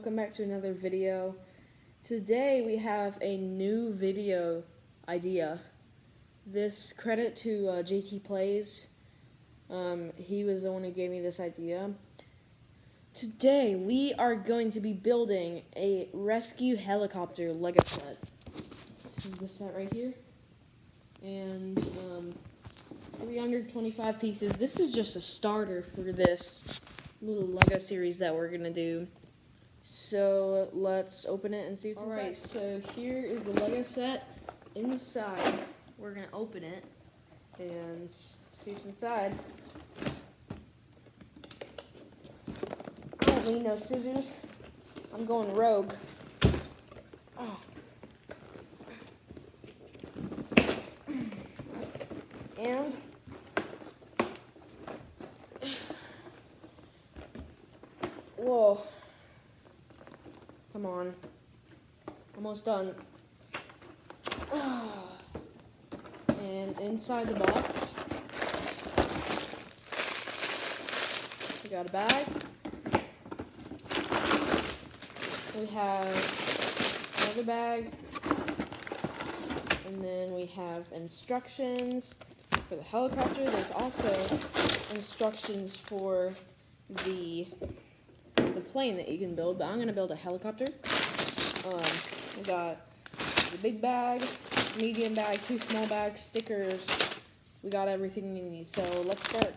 welcome back to another video. Today we have a new video idea. This credit to JT Plays. He was the one who gave me this idea. Today we are going to be building a rescue helicopter Lego set. This is the set right here. And 325 pieces. This is just a starter for this little Lego series that we're gonna do. So let's open it and see what's inside. Alright, so here is the Lego set. Inside, we're gonna open it and see what's inside. I don't need no scissors. I'm going rogue. Oh. And whoa. Come on. Almost done. And inside the box, we got a bag. We have another bag. And then we have instructions for the helicopter. There's also instructions for the plane that you can build, but I'm going to build a helicopter. We got the big bag, medium bag, 2 small bags, stickers. We got everything we need, so let's start.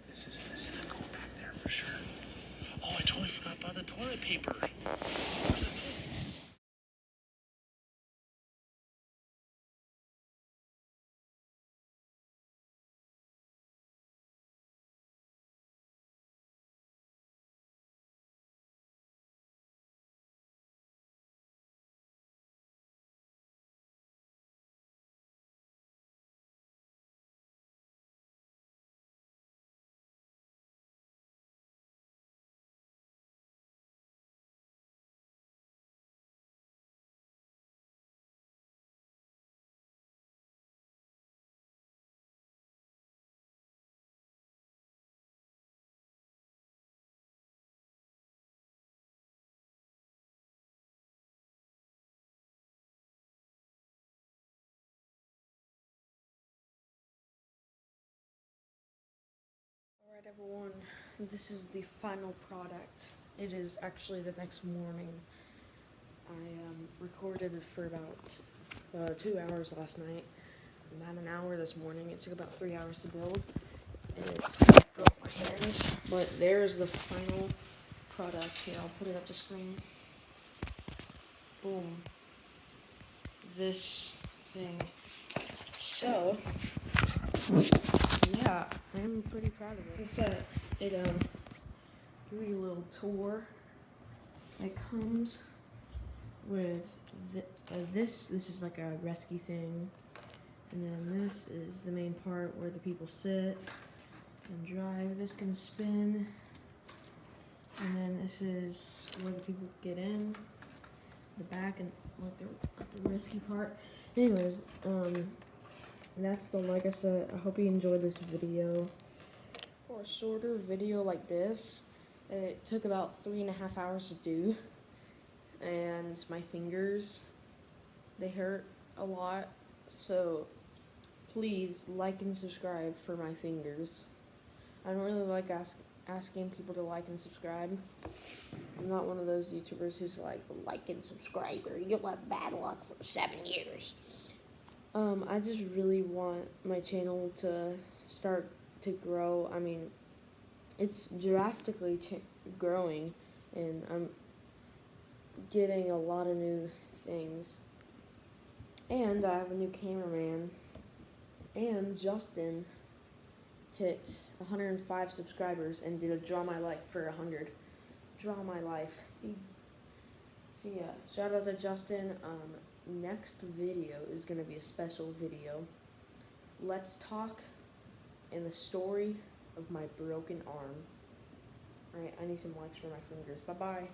This isn't going back there for sure. Oh, I totally forgot about the toilet paper. Alright everyone, this is the final product. It is actually the next morning. I recorded it for about 2 hours last night, about an hour this morning. It took about 3 hours to build, and it's built hands. But there's the final product. Here, I'll put it up to screen. Boom. This thing. So, yeah, I'm pretty proud of it. Give you a little tour. It comes with this is like a rescue thing, and then this is the main part where the people sit and drive. This can spin, and then this is where the people get in the back and like the risky part. Anyways, that's the Lego set. I hope you enjoyed this video. For a shorter video like this, it took about 3.5 hours to do, and my fingers, they hurt a lot, so please like and subscribe for my fingers. I don't really like asking people to like and subscribe. I'm not one of those YouTubers who's like and subscribe or you'll have bad luck for 7 years. I just really want my channel to start to grow. I mean, it's drastically growing, and I'm getting a lot of new things. And I have a new cameraman, and Justin hit 105 subscribers and did a Draw My Life for 100. Draw My Life. So yeah, shout out to Justin. Next video is going to be a special video. Let's talk in the story of my broken arm. Alright, I need some likes for my fingers. Bye-bye.